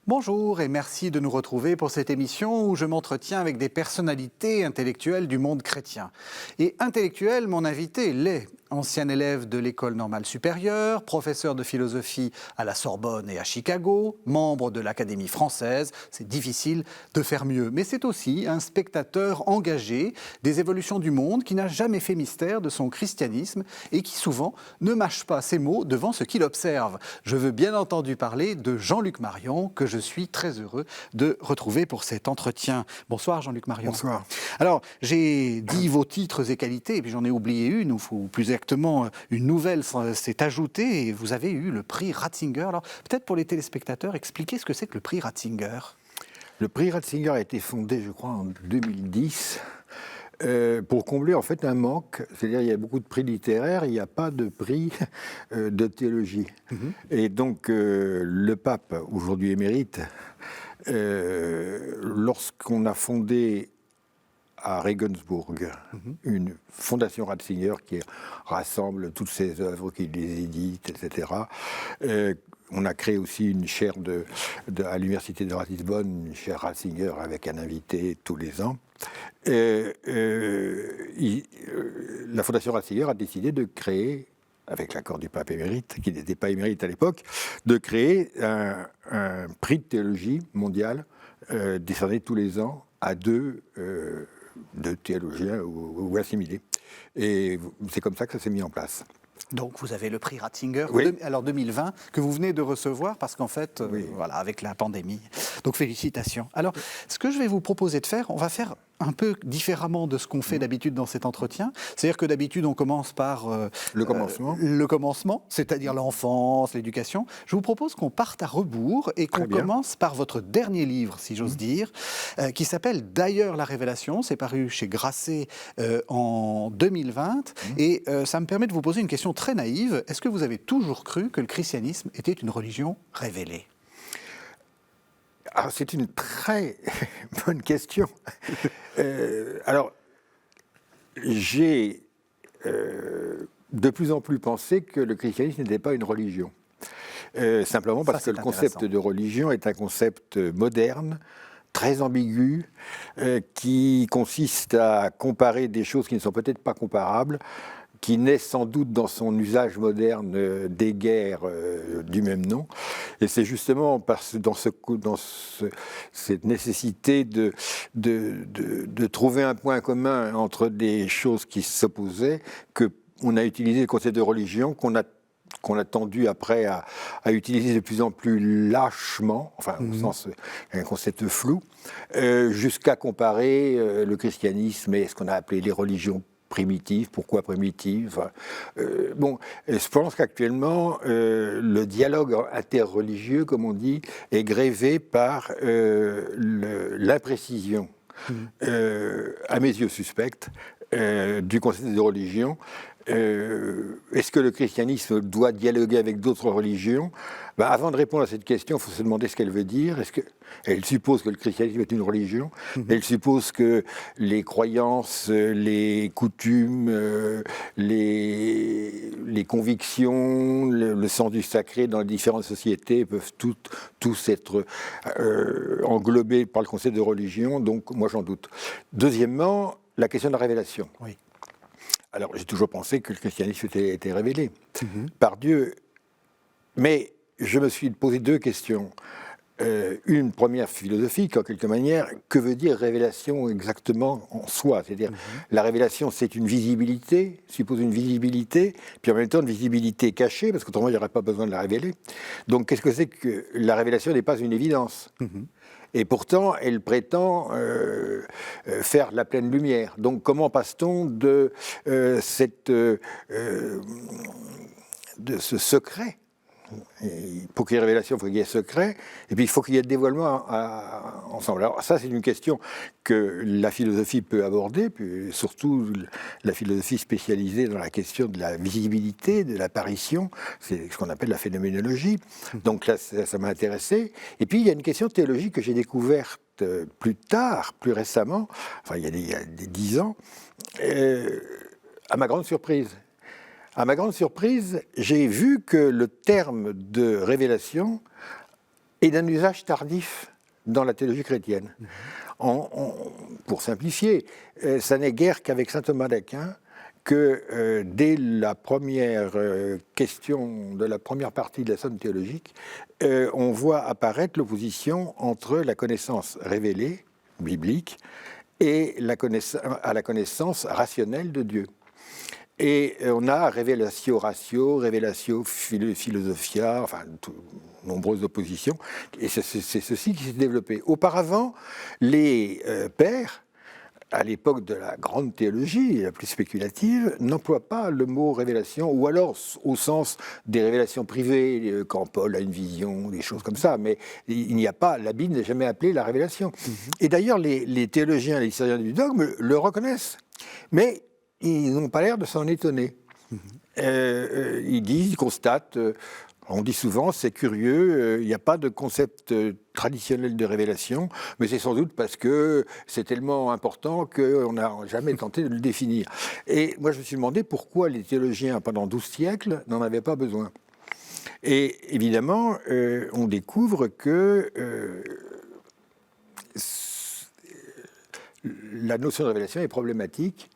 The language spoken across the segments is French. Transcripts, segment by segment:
Bonjour et merci de nous retrouver pour cette émission où je m'entretiens avec des personnalités intellectuelles du monde chrétien. Et intellectuel, mon invité l'est. Ancien élève de l'École normale supérieure, professeur de philosophie à la Sorbonne et à Chicago, membre de l'Académie française, c'est difficile de faire mieux. Mais c'est aussi un spectateur engagé des évolutions du monde qui n'a jamais fait mystère de son christianisme et qui souvent ne mâche pas ses mots devant ce qu'il observe. Je veux bien entendu parler de Jean-Luc Marion, que je suis très heureux de retrouver pour cet entretien. Bonsoir Jean-Luc Marion. Bonsoir. Alors, j'ai dit vos titres et qualités, et puis j'en ai oublié une, ou plus exactement une nouvelle s'est ajoutée, et vous avez eu le prix Ratzinger. Alors, peut-être pour les téléspectateurs, expliquez ce que c'est que le prix Ratzinger. Le prix Ratzinger a été fondé, je crois, en 2010, pour combler en fait un manque. C'est-à-dire il y a beaucoup de prix littéraires, il n'y a pas de prix de théologie. Et donc, le pape, aujourd'hui émérite, lorsqu'on a fondé à Regensburg, une fondation Ratzinger qui rassemble toutes ses œuvres, qui les édite, etc. On a créé aussi une chaire à l'université de Ratisbonne, une chaire Ratzinger avec un invité tous les ans. La fondation Ratzinger a décidé de créer, avec l'accord du pape émérite, qui n'était pas émérite à l'époque, de créer un prix de théologie mondial décerné tous les ans à deux théologiens ou assimilés. Et c'est comme ça que ça s'est mis en place. Donc vous avez le prix Ratzinger, oui. alors 2020, que vous venez de recevoir, parce qu'en fait, oui. Voilà, avec la pandémie. Donc félicitations. Alors, ce que je vais vous proposer de faire, on va faire un peu différemment de ce qu'on fait d'habitude dans cet entretien. C'est-à-dire que d'habitude, on commence par le commencement, c'est-à-dire l'enfance, l'éducation. Je vous propose qu'on parte à rebours et qu'on commence par votre dernier livre, si j'ose dire, qui s'appelle D'ailleurs la Révélation. C'est paru chez Grasset en 2020. Et ça me permet de vous poser une question très naïve. Est-ce que vous avez toujours cru que le christianisme était une religion révélée ? Alors, c'est une très bonne question. Alors, j'ai de plus en plus pensé que le christianisme n'était pas une religion. Simplement parce que le concept de religion est un concept moderne, très ambigu, qui consiste à comparer des choses qui ne sont peut-être pas comparables, qui naît sans doute dans son usage moderne des guerres du même nom. Et c'est justement cette nécessité de trouver un point commun entre des choses qui s'opposaient qu'on a utilisé le concept de religion, qu'on a tendu après à utiliser de plus en plus lâchement, enfin au sens un concept flou, jusqu'à comparer le christianisme et ce qu'on a appelé les religions primitives. Pourquoi primitives ? Je pense qu'actuellement, le dialogue interreligieux, comme on dit, est grévé par l'imprécision, à mes yeux suspecte, du concept de religion. Est-ce que le christianisme doit dialoguer avec d'autres religions ? Avant de répondre à cette question, il faut se demander ce qu'elle veut dire. Elle suppose que le christianisme est une religion. Elle suppose que les croyances, les coutumes, les convictions, le sens du sacré dans les différentes sociétés peuvent tous être englobés par le concept de religion. Donc, moi, j'en doute. Deuxièmement, la question de la révélation. Oui. Alors, j'ai toujours pensé que le christianisme était révélé par Dieu. Mais je me suis posé deux questions. Une première philosophique, en quelque manière. Que veut dire révélation exactement en soi ? C'est-à-dire, la révélation, c'est une visibilité, suppose une visibilité, puis en même temps une visibilité cachée, parce qu'autrement, il n'y aurait pas besoin de la révéler. Donc, qu'est-ce que c'est que la révélation n'est pas une évidence ? Et pourtant, elle prétend faire la pleine lumière. Donc, comment passe-t-on de ce secret ? Pour qu'il y ait révélation, il faut qu'il y ait secret, et puis il faut qu'il y ait dévoilement ensemble. Alors ça, c'est une question que la philosophie peut aborder, puis surtout la philosophie spécialisée dans la question de la visibilité, de l'apparition, c'est ce qu'on appelle la phénoménologie. Donc là, ça m'a intéressé. Et puis, il y a une question théologique que j'ai découverte plus tard, plus récemment, enfin il y a des 10 ans, à ma grande surprise. À ma grande surprise, j'ai vu que le terme de révélation et d'un usage tardif dans la théologie chrétienne. Pour simplifier, ça n'est guère qu'avec saint Thomas d'Aquin que dès la première question de la première partie de la somme théologique, on voit apparaître l'opposition entre la connaissance révélée, biblique, et à la connaissance rationnelle de Dieu. Et on a révélatio ratio, révélatio philosophia, enfin, nombreuses oppositions, et c'est ceci qui s'est développé. Auparavant, les pères, à l'époque de la grande théologie, la plus spéculative, n'emploient pas le mot révélation, ou alors au sens des révélations privées, quand Paul a une vision, des choses comme ça, mais il n'y a pas, la Bible n'est jamais appelée la révélation. Et d'ailleurs, les théologiens, les historiens du dogme le reconnaissent, mais ils n'ont pas l'air de s'en étonner. Ils disent, ils constatent, on dit souvent, c'est curieux, il n'y a pas de concept traditionnel de révélation, mais c'est sans doute parce que c'est tellement important qu'on n'a jamais tenté de le définir. Et moi, je me suis demandé pourquoi les théologiens, pendant 12 siècles, n'en avaient pas besoin. Et évidemment, on découvre que la notion de révélation est problématique.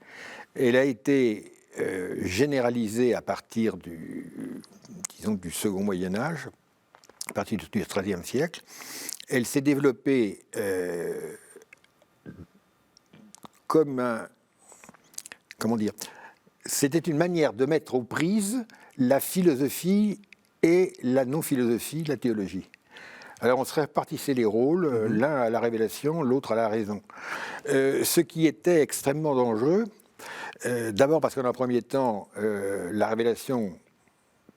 Elle a été généralisée à partir du second Moyen-Âge, à partir du XIIIe siècle. Elle s'est développée comme un... Comment dire ? C'était une manière de mettre aux prises la philosophie et la non-philosophie de la théologie. Alors on se répartissait les rôles, l'un à la révélation, l'autre à la raison. Ce qui était extrêmement dangereux, d'abord parce qu'en un premier temps, la révélation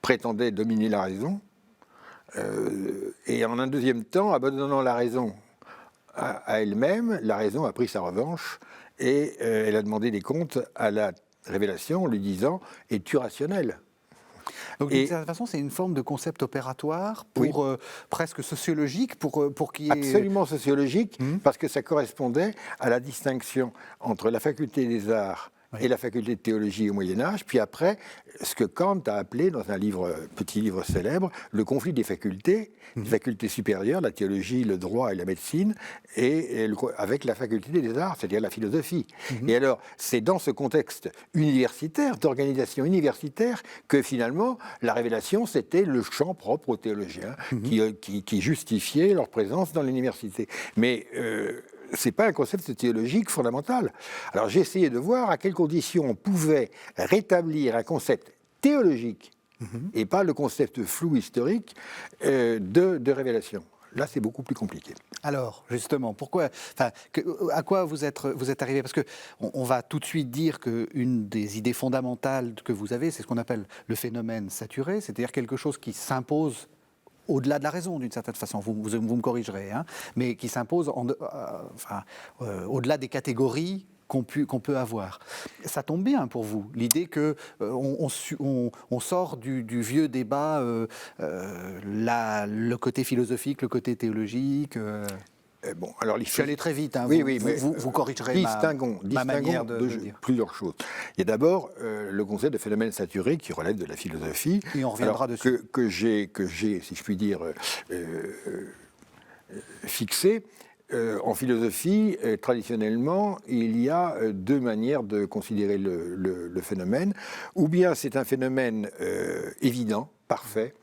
prétendait dominer la raison, et en un deuxième temps, abandonnant la raison à elle-même, la raison a pris sa revanche et elle a demandé des comptes à la révélation en lui disant « Es-tu rationnel ?» Donc, d'une certaine façon, c'est une forme de concept opératoire, pour, presque sociologique, pour qu'il y ait... Absolument sociologique, parce que ça correspondait à la distinction entre la faculté des arts et la faculté de théologie au Moyen-Âge, puis après, ce que Kant a appelé, dans un petit livre célèbre, le conflit des facultés, les facultés supérieures, la théologie, le droit et la médecine, et avec la faculté des arts, c'est-à-dire la philosophie. Et alors, c'est dans ce contexte universitaire, d'organisation universitaire, que finalement, la révélation, c'était le champ propre aux théologiens, qui justifiait leur présence dans l'université. Mais... ce n'est pas un concept théologique fondamental. Alors j'ai essayé de voir à quelles conditions on pouvait rétablir un concept théologique et pas le concept flou historique de révélation. Là, c'est beaucoup plus compliqué. Alors, justement, pourquoi, à quoi vous êtes arrivé ? Parce qu'on va tout de suite dire qu'une des idées fondamentales que vous avez, c'est ce qu'on appelle le phénomène saturé, c'est-à-dire quelque chose qui s'impose au-delà de la raison, d'une certaine façon, vous me corrigerez, hein, mais qui s'impose au-delà des catégories qu'on peut avoir. Ça tombe bien pour vous, l'idée qu'on sort du vieux débat, le côté philosophique, le côté théologique... Bon, alors je suis allé très vite, hein, vous corrigerez ma manière de dire. Plusieurs choses. Il y a d'abord le concept de phénomène saturé qui relève de la philosophie. Et on reviendra dessus. Que j'ai, si je puis dire, fixé. En philosophie, traditionnellement, il y a deux manières de considérer le phénomène. Ou bien c'est un phénomène évident, parfait,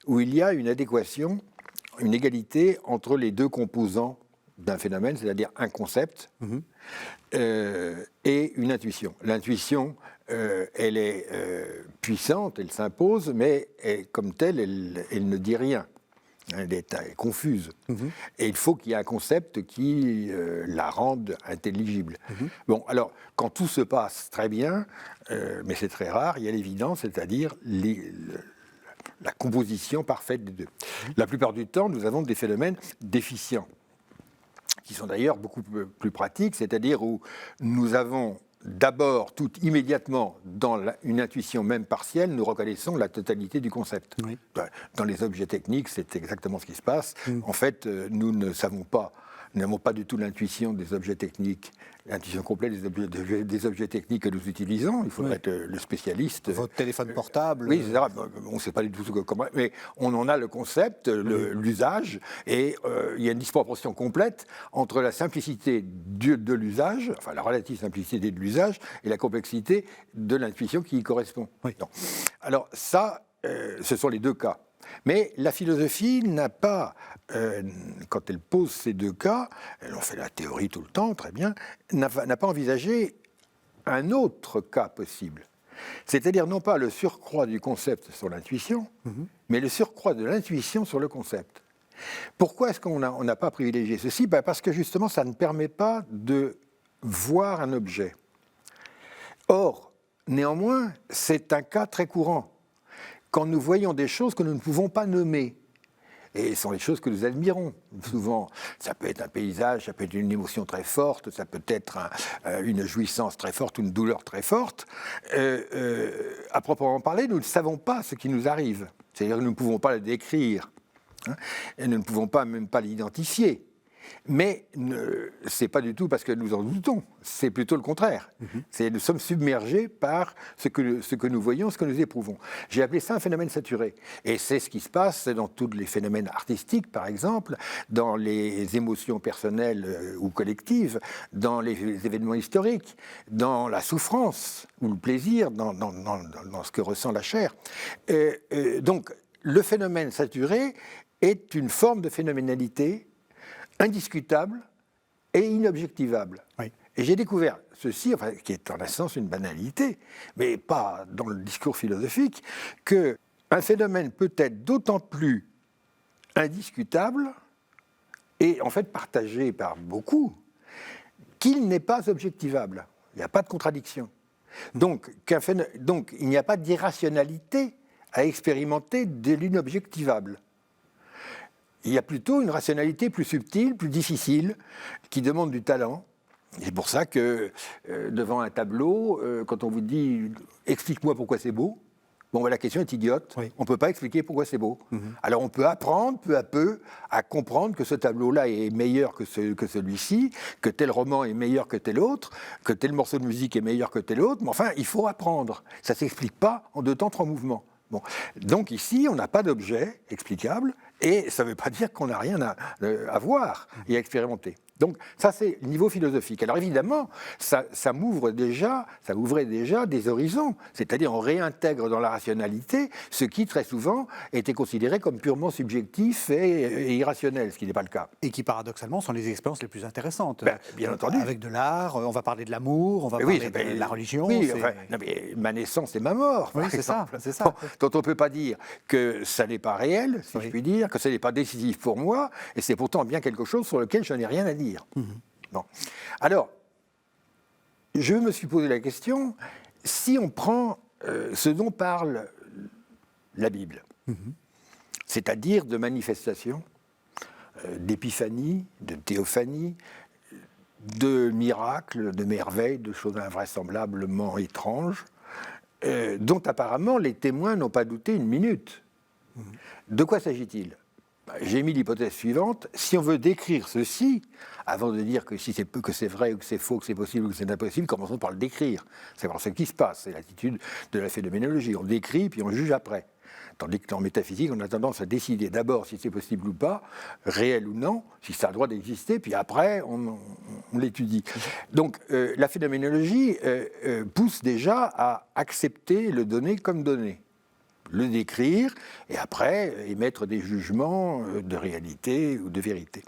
où il y a une adéquation, une égalité entre les deux composants d'un phénomène, c'est-à-dire un concept et une intuition. L'intuition, elle est puissante, elle s'impose, mais comme telle, elle ne dit rien. Elle est confuse. Et il faut qu'il y ait un concept qui la rende intelligible. Bon, alors, quand tout se passe très bien, mais c'est très rare, il y a l'évidence, c'est-à-dire la composition parfaite des deux. La plupart du temps, nous avons des phénomènes déficients, qui sont d'ailleurs beaucoup plus pratiques, c'est-à-dire où nous avons d'abord, tout immédiatement, dans une intuition même partielle, nous reconnaissons la totalité du concept. Dans les objets techniques, c'est exactement ce qui se passe. En fait, nous ne savons pas Nous n'avons pas du tout l'intuition des objets techniques, l'intuition complète des objets techniques que nous utilisons. Il faudrait être le spécialiste. Votre téléphone portable. Oui, etc. On ne sait pas du tout comment, mais on en a le concept, l'usage, et il y a une disproportion complète entre la simplicité de l'usage, enfin la relative simplicité de l'usage, et la complexité de l'intuition qui y correspond. Oui. Non. Alors ça, ce sont les deux cas. Mais la philosophie n'a pas, quand elle pose ces deux cas, elle en fait la théorie tout le temps, très bien, n'a pas envisagé un autre cas possible. C'est-à-dire non pas le surcroît du concept sur l'intuition, mais le surcroît de l'intuition sur le concept. Pourquoi est-ce qu'on n'a pas privilégié ceci ? Parce que justement, ça ne permet pas de voir un objet. Or, néanmoins, c'est un cas très courant. Quand nous voyons des choses que nous ne pouvons pas nommer, et ce sont les choses que nous admirons souvent. Ça peut être un paysage, ça peut être une émotion très forte, ça peut être une jouissance très forte ou une douleur très forte. À proprement parler, nous ne savons pas ce qui nous arrive. C'est-à-dire que nous ne pouvons pas le décrire, hein, et nous ne pouvons même pas l'identifier. Mais ce n'est pas du tout parce que nous en doutons, c'est plutôt le contraire. Nous sommes submergés par ce que nous voyons, ce que nous éprouvons. J'ai appelé ça un phénomène saturé. Et c'est ce qui se passe dans tous les phénomènes artistiques, par exemple, dans les émotions personnelles ou collectives, dans les événements historiques, dans la souffrance ou le plaisir, dans ce que ressent la chair. Donc, le phénomène saturé est une forme de phénoménalité indiscutable et inobjectivable. Oui. Et j'ai découvert ceci, enfin, qui est en essence une banalité, mais pas dans le discours philosophique, qu'un phénomène peut être d'autant plus indiscutable et en fait partagé par beaucoup qu'il n'est pas objectivable. Il n'y a pas de contradiction. Donc il n'y a pas d'irrationalité à expérimenter de l'inobjectivable. Il y a plutôt une rationalité plus subtile, plus difficile, qui demande du talent. C'est pour ça que devant un tableau, quand on vous dit « explique-moi pourquoi c'est beau », bon, la question est idiote. Oui. On ne peut pas expliquer pourquoi c'est beau. Alors on peut apprendre peu à peu à comprendre que ce tableau-là est meilleur que celui-ci, que tel roman est meilleur que tel autre, que tel morceau de musique est meilleur que tel autre. Mais enfin, il faut apprendre. Ça ne s'explique pas en 2 temps, 3 mouvements. Bon. Donc ici, on n'a pas d'objet explicable, et ça ne veut pas dire qu'on n'a rien à voir et à expérimenter. Donc ça, c'est le niveau philosophique. Alors évidemment, ça ouvrait déjà des horizons, c'est-à-dire on réintègre dans la rationalité ce qui, très souvent, était considéré comme purement subjectif et irrationnel, ce qui n'est pas le cas. Et qui, paradoxalement, sont les expériences les plus intéressantes. Bien entendu. Avec de l'art, on va parler de l'amour, on va parler de la religion. Oui, enfin, non, mais ma naissance et ma mort, oui, c'est ça. Dont on ne peut pas dire que ça n'est pas réel, si je puis dire, que ça n'est pas décisif pour moi, et c'est pourtant bien quelque chose sur lequel je n'ai rien à dire. Bon. Alors, je me suis posé la question, si on prend ce dont parle la Bible, c'est-à-dire de manifestations, d'épiphanie, de théophanie, de miracles, de merveilles, de choses invraissemblablement étranges, dont apparemment les témoins n'ont pas douté une minute. De quoi s'agit-il ? J'ai mis l'hypothèse suivante, si on veut décrire ceci, avant de dire que c'est vrai ou que c'est faux, que c'est possible ou que c'est impossible, commençons par le décrire. C'est voir ce qui se passe, c'est l'attitude de la phénoménologie. On décrit puis on juge après. Tandis que en métaphysique, on a tendance à décider d'abord si c'est possible ou pas, réel ou non, si ça a le droit d'exister, puis après on l'étudie. Donc la phénoménologie pousse déjà à accepter le donné comme donné, le décrire, et après émettre des jugements de réalité ou de vérité.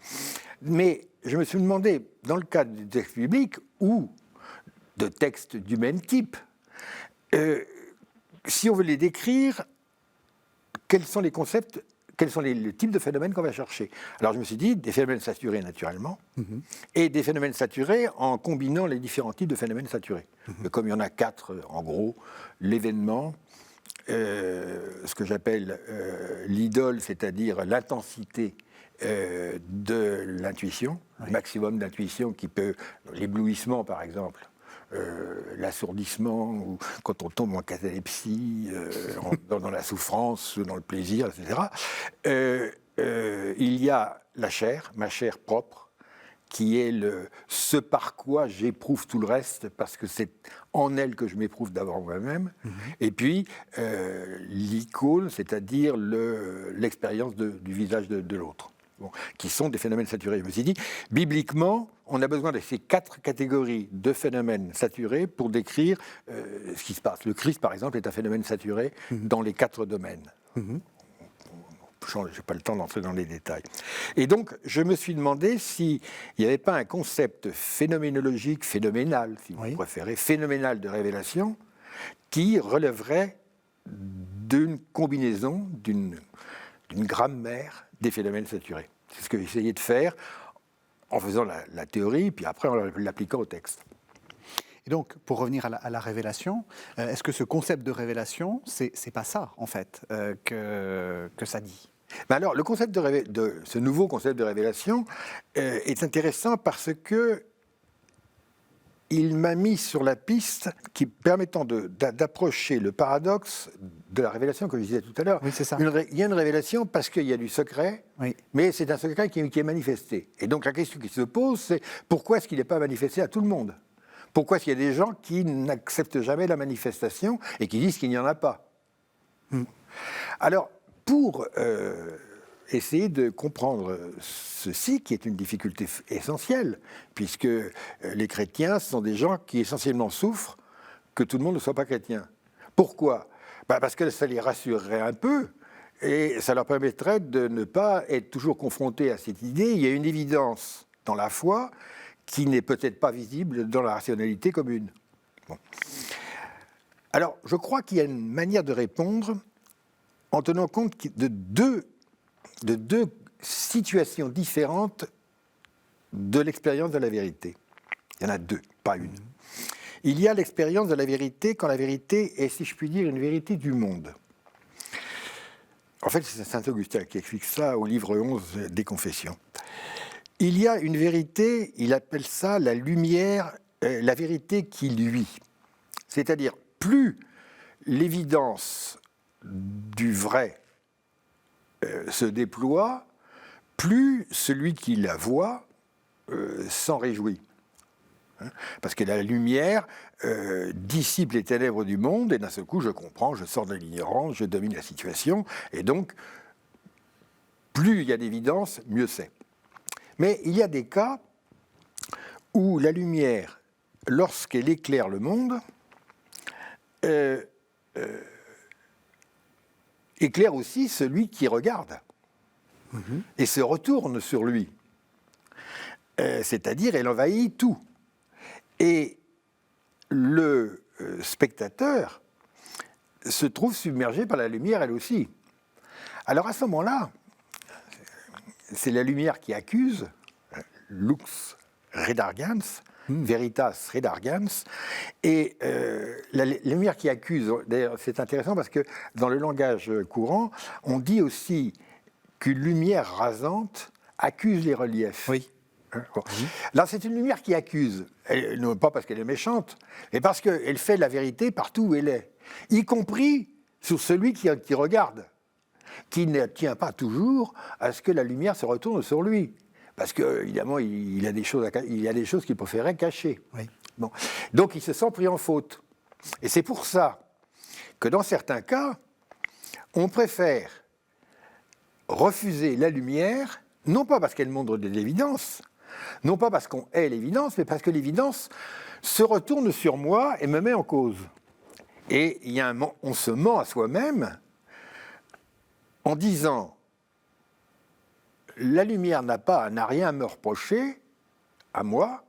Mais je me suis demandé, dans le cadre des textes bibliques ou de textes du même type, si on veut les décrire, quels sont les concepts, quels sont les types de phénomènes qu'on va chercher. Alors je me suis dit, des phénomènes saturés naturellement, et des phénomènes saturés en combinant les différents types de phénomènes saturés. Comme il y en a 4, en gros, l'événement, ce que j'appelle l'idole, c'est-à-dire l'intensité de l'intuition, le maximum d'intuition qui peut, l'éblouissement par exemple, l'assourdissement, ou quand on tombe en catalepsie, dans la souffrance, dans le plaisir, etc. Il y a la chair, ma chair propre, qui est ce par quoi j'éprouve tout le reste, parce que c'est en elle que je m'éprouve d'abord moi-même. Et puis, l'icône, c'est-à-dire l'expérience du visage de l'autre, qui sont des phénomènes saturés. Je me suis dit, bibliquement, on a besoin de ces 4 catégories de phénomènes saturés pour décrire ce qui se passe. Le Christ, par exemple, est un phénomène saturé dans les 4 domaines. Je n'ai pas le temps d'entrer dans les détails. Et donc, je me suis demandé s'il n'y avait pas un concept phénoménologique, phénoménal, si vous préférez, phénoménal de révélation, qui relèverait d'une combinaison, d'une grammaire des phénomènes saturés. C'est ce que j'ai essayé de faire en faisant la théorie, puis après en l'appliquant au texte. Et donc, pour revenir à la révélation, est-ce que ce concept de révélation, c'est pas ça, en fait, que ça dit ? Ben alors, le concept de ce nouveau concept de révélation est intéressant parce que il m'a mis sur la piste qui permettant d'approcher le paradoxe de la révélation que je disais tout à l'heure. Oui, c'est ça. Il y a une révélation parce qu'il y a du secret, mais c'est un secret qui est manifesté. Et donc la question qui se pose, c'est pourquoi est-ce qu'il n'est pas manifesté à tout le monde ? Pourquoi est-ce qu'il y a des gens qui n'acceptent jamais la manifestation et qui disent qu'il n'y en a pas ? Alors, pour essayer de comprendre ceci, qui est une difficulté essentielle, puisque les chrétiens sont des gens qui essentiellement souffrent que tout le monde ne soit pas chrétien. Pourquoi ? Parce que ça les rassurerait un peu, et ça leur permettrait de ne pas être toujours confrontés à cette idée. Il y a une évidence dans la foi qui n'est peut-être pas visible dans la rationalité commune. Alors, je crois qu'il y a une manière de répondre en tenant compte de deux situations différentes de l'expérience de la vérité. Il y en a 2, pas une. Il y a l'expérience de la vérité quand la vérité est, si je puis dire, une vérité du monde. En fait, c'est saint Augustin qui explique ça au livre 11 des Confessions. Il y a une vérité, il appelle ça la lumière, la vérité qui luit. C'est-à-dire, plus l'évidence du vrai se déploie, plus celui qui la voit s'en réjouit. Parce que la lumière dissipe les ténèbres du monde, et d'un seul coup, je comprends, je sors de l'ignorance, je domine la situation, et donc, plus il y a d'évidence, mieux c'est. Mais il y a des cas où la lumière, lorsqu'elle éclaire le monde, éclaire aussi celui qui regarde et se retourne sur lui. C'est-à-dire, elle envahit tout. Et le spectateur se trouve submergé par la lumière, elle aussi. Alors à ce moment-là, c'est la lumière qui accuse, lux redargans, veritas redargans, et la lumière qui accuse, d'ailleurs c'est intéressant parce que dans le langage courant, on dit aussi qu'une lumière rasante accuse les reliefs. Oui. Bon. Là, c'est une lumière qui accuse, non pas parce qu'elle est méchante, mais parce qu'elle fait la vérité partout où elle est, y compris sur celui qui regarde, qui ne tient pas toujours à ce que la lumière se retourne sur lui. Parce qu'évidemment, il y a des choses qu'il préférait cacher. Oui. Bon. Donc, il se sent pris en faute. Et c'est pour ça que dans certains cas, on préfère refuser la lumière, non pas parce qu'elle montre de l'évidence, non pas parce qu'on hait l'évidence, mais parce que l'évidence se retourne sur moi et me met en cause. Et on se ment à soi-même en disant « la lumière n'a rien à me reprocher, à moi,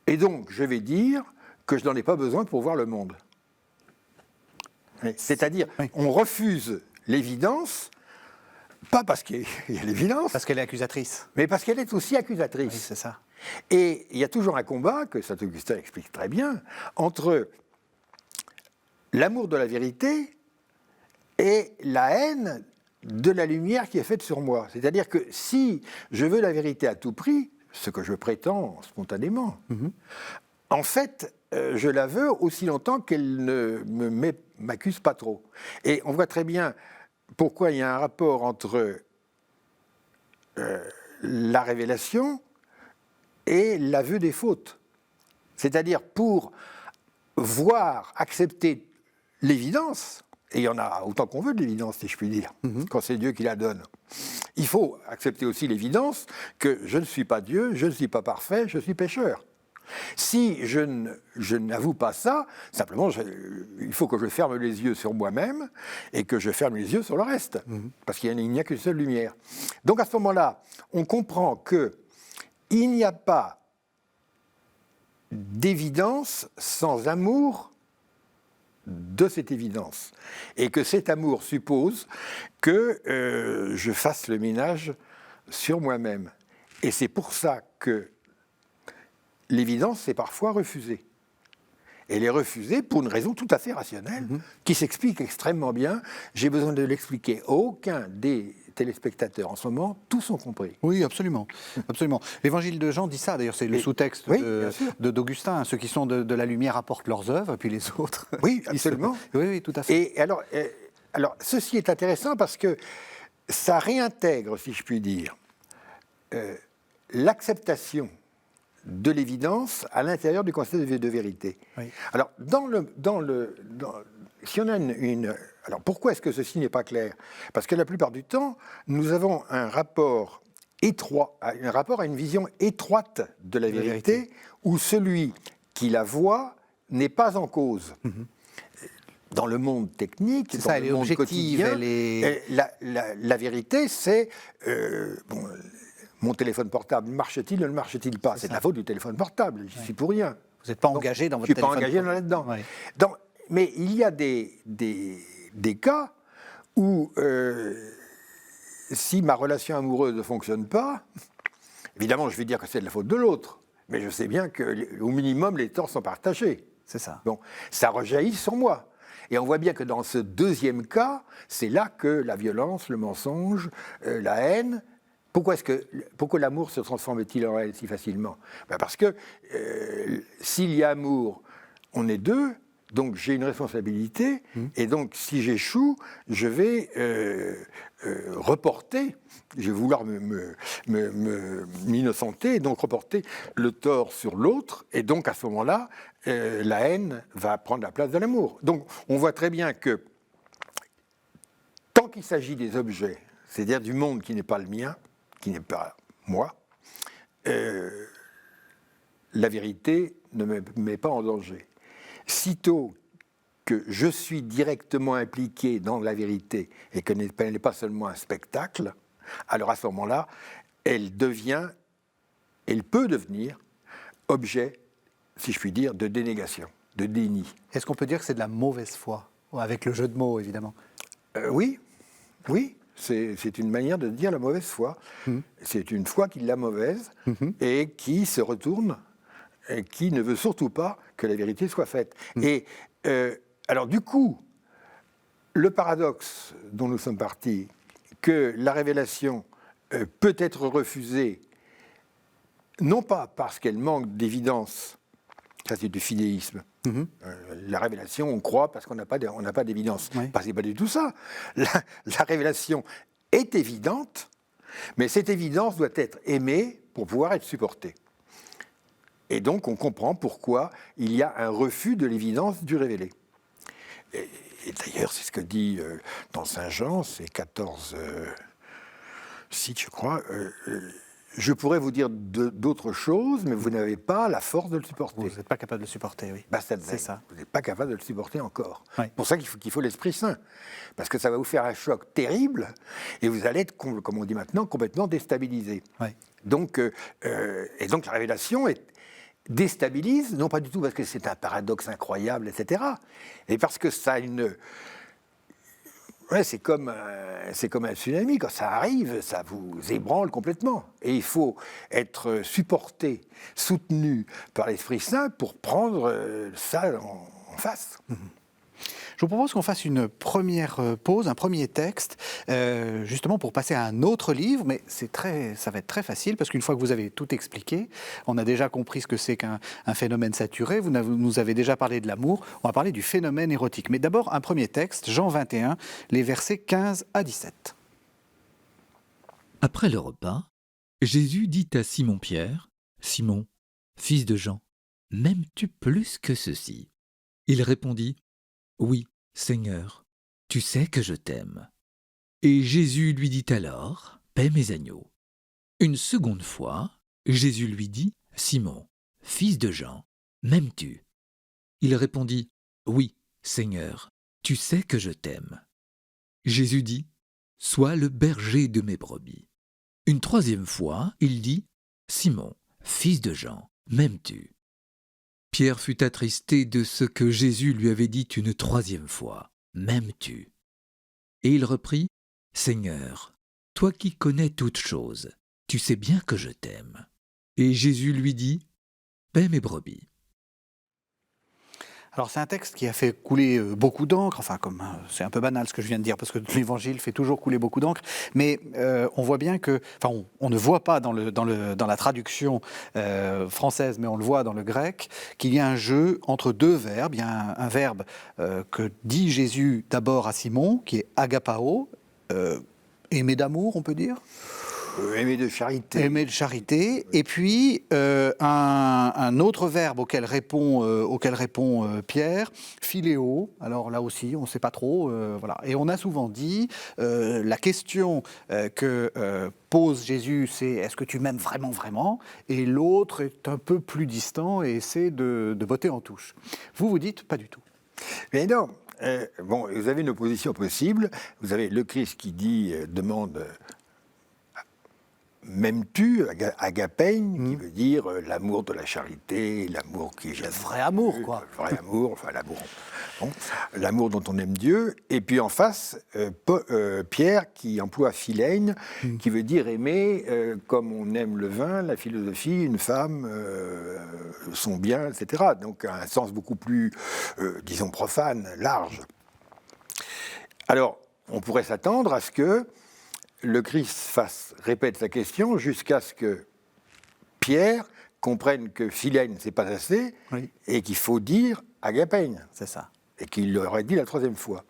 et donc je vais dire que je n'en ai pas besoin pour voir le monde. » C'est-à-dire, on refuse l'évidence, pas parce qu'il y a l'évidence. Parce qu'elle est accusatrice. Mais parce qu'elle est aussi accusatrice. Oui, c'est ça. Et il y a toujours un combat, que saint Augustin explique très bien, entre l'amour de la vérité et la haine de la lumière qui est faite sur moi. C'est-à-dire que si je veux la vérité à tout prix, ce que je prétends spontanément, en fait, je la veux aussi longtemps qu'elle ne m'accuse pas trop. Et on voit très bien pourquoi il y a un rapport entre la révélation et l'aveu des fautes. C'est-à-dire pour voir, accepter l'évidence, et il y en a autant qu'on veut de l'évidence, si je puis dire, quand c'est Dieu qui la donne. Il faut accepter aussi l'évidence que je ne suis pas Dieu, je ne suis pas parfait, je suis pécheur. Si je n'avoue pas ça, simplement, il faut que je ferme les yeux sur moi-même et que je ferme les yeux sur le reste, parce qu'il n'y a qu'une seule lumière. Donc à ce moment-là, on comprend qu'il n'y a pas d'évidence sans amour de cette évidence. Et que cet amour suppose que je fasse le ménage sur moi-même. Et c'est pour ça que l'évidence est parfois refusée. Elle est refusée pour une raison tout à fait rationnelle, qui s'explique extrêmement bien. J'ai besoin de l'expliquer. Aucun des téléspectateurs en ce moment, tous ont compris. Oui, absolument. Absolument. L'évangile de Jean dit ça, d'ailleurs, c'est le sous-texte d'Augustin. Ceux qui sont de la lumière apportent leurs œuvres, puis les autres... Oui, absolument. Oui, tout à fait. Et alors, ceci est intéressant parce que ça réintègre, si je puis dire, l'acceptation de l'évidence à l'intérieur du concept de vérité. Oui. Alors, si on a alors, pourquoi est-ce que ceci n'est pas clair? Parce que la plupart du temps, nous avons un rapport étroit, à une vision étroite de la vérité, où celui qui la voit n'est pas en cause. Dans le monde technique, dans le monde quotidien, la vérité, c'est... mon téléphone portable, marche-t-il ou ne marche-t-il pas? C'est de la faute du téléphone portable, je ne suis pour rien. Vous n'êtes pas engagé dans votre téléphone portable. Je ne suis pas engagé là-dedans. Mais il y a des cas où, si ma relation amoureuse ne fonctionne pas, évidemment, je vais dire que c'est de la faute de l'autre, mais je sais bien qu'au minimum, les torts sont partagés. C'est ça. Bon, ça rejaillit sur moi. Et on voit bien que dans ce deuxième cas, c'est là que la violence, le mensonge, la haine... Pourquoi l'amour se transforme-t-il en haine si facilement? Parce que s'il y a amour, on est deux, donc j'ai une responsabilité, et donc si j'échoue, je vais reporter, je vais vouloir m'innocenter, et donc reporter le tort sur l'autre, et donc à ce moment-là, la haine va prendre la place de l'amour. Donc on voit très bien que tant qu'il s'agit des objets, c'est-à-dire du monde qui n'est pas le mien, qui n'est pas moi, la vérité ne me met pas en danger. Sitôt que je suis directement impliqué dans la vérité et qu'elle n'est pas seulement un spectacle, alors à ce moment-là, elle peut devenir objet, si je puis dire, de dénégation, de déni. Est-ce qu'on peut dire que c'est de la mauvaise foi? Avec le jeu de mots, évidemment. Oui. C'est une manière de dire la mauvaise foi. C'est une foi qui est la mauvaise et qui se retourne et qui ne veut surtout pas que la vérité soit faite. Et alors du coup, le paradoxe dont nous sommes partis, que la révélation peut être refusée, non pas parce qu'elle manque d'évidence, ça c'est du fidéisme. La révélation, on croit parce qu'on n'a pas d'évidence. Oui. C'est pas du tout ça. La révélation est évidente, mais cette évidence doit être aimée pour pouvoir être supportée. Et donc, on comprend pourquoi il y a un refus de l'évidence du révélé. Et d'ailleurs, c'est ce que dit dans Saint Jean, c'est 14 sites, je crois. Je pourrais vous dire d'autres choses, mais vous n'avez pas la force de le supporter. Vous n'êtes pas capable de le supporter, oui. C'est ça. Vous n'êtes pas capable de le supporter encore. Oui. C'est pour ça qu'il faut l'Esprit Saint. Parce que ça va vous faire un choc terrible et vous allez être, comme on dit maintenant, complètement déstabilisé. Oui. Donc la révélation déstabilise, non pas du tout parce que c'est un paradoxe incroyable, etc., mais parce que ça a une... Ouais, c'est comme un tsunami, quand ça arrive, ça vous ébranle complètement. Et il faut être supporté, soutenu par l'Esprit Saint pour prendre ça en face. Je vous propose qu'on fasse une première pause, un premier texte, justement pour passer à un autre livre, mais ça va être très facile, parce qu'une fois que vous avez tout expliqué, on a déjà compris ce que c'est qu'un phénomène saturé, vous nous avez déjà parlé de l'amour, on va parler du phénomène érotique. Mais d'abord, un premier texte, Jean 21, les versets 15 à 17. Après le repas, Jésus dit à Simon-Pierre, « Simon, fils de Jean, m'aimes-tu plus que ceci ?» Il répondit, « Oui, Seigneur, tu sais que je t'aime. » Et Jésus lui dit alors, « Paie mes agneaux. » Une seconde fois, Jésus lui dit, « Simon, fils de Jean, m'aimes-tu » Il répondit, « Oui, Seigneur, tu sais que je t'aime. » Jésus dit, « Sois le berger de mes brebis. » Une troisième fois, il dit, « Simon, fils de Jean, m'aimes-tu » Pierre fut attristé de ce que Jésus lui avait dit une troisième fois, « M'aimes-tu » Et il reprit, « Seigneur, toi qui connais toutes choses, tu sais bien que je t'aime. » Et Jésus lui dit, « Paie mes brebis. » Alors c'est un texte qui a fait couler beaucoup d'encre, enfin c'est un peu banal ce que je viens de dire, parce que l'Évangile fait toujours couler beaucoup d'encre, mais on voit bien que, enfin on ne voit pas dans la traduction française, mais on le voit dans le grec, qu'il y a un jeu entre deux verbes. Il y a un verbe que dit Jésus d'abord à Simon, qui est agapao, aimer d'amour on peut dire. Aimer de charité. Aimer de charité. Et puis, un autre verbe auquel répond Pierre, philéo. Alors là aussi, on ne sait pas trop. Voilà. Et on a souvent dit, la question que pose Jésus, c'est « Est-ce que tu m'aimes vraiment, vraiment ?» Et l'autre est un peu plus distant et essaie de botter en touche. Vous dites « Pas du tout ». Mais non. Bon, vous avez une opposition possible. Vous avez le Christ qui demande... M'aimes-tu, agapein, qui veut dire l'amour de la charité, l'amour qui est le vrai amour, quoi. Le vrai amour, enfin l'amour, bon, l'amour dont on aime Dieu. Et puis en face, Pierre qui emploie philein, qui veut dire aimer comme on aime le vin, la philosophie, une femme, son bien, etc. Donc un sens beaucoup plus, disons, profane, large. Alors, on pourrait s'attendre à ce que le Christ répète sa question jusqu'à ce que Pierre comprenne que philein, c'est pas assez, oui, et qu'il faut dire agapein. C'est ça. Et qu'il l'aurait dit la troisième fois.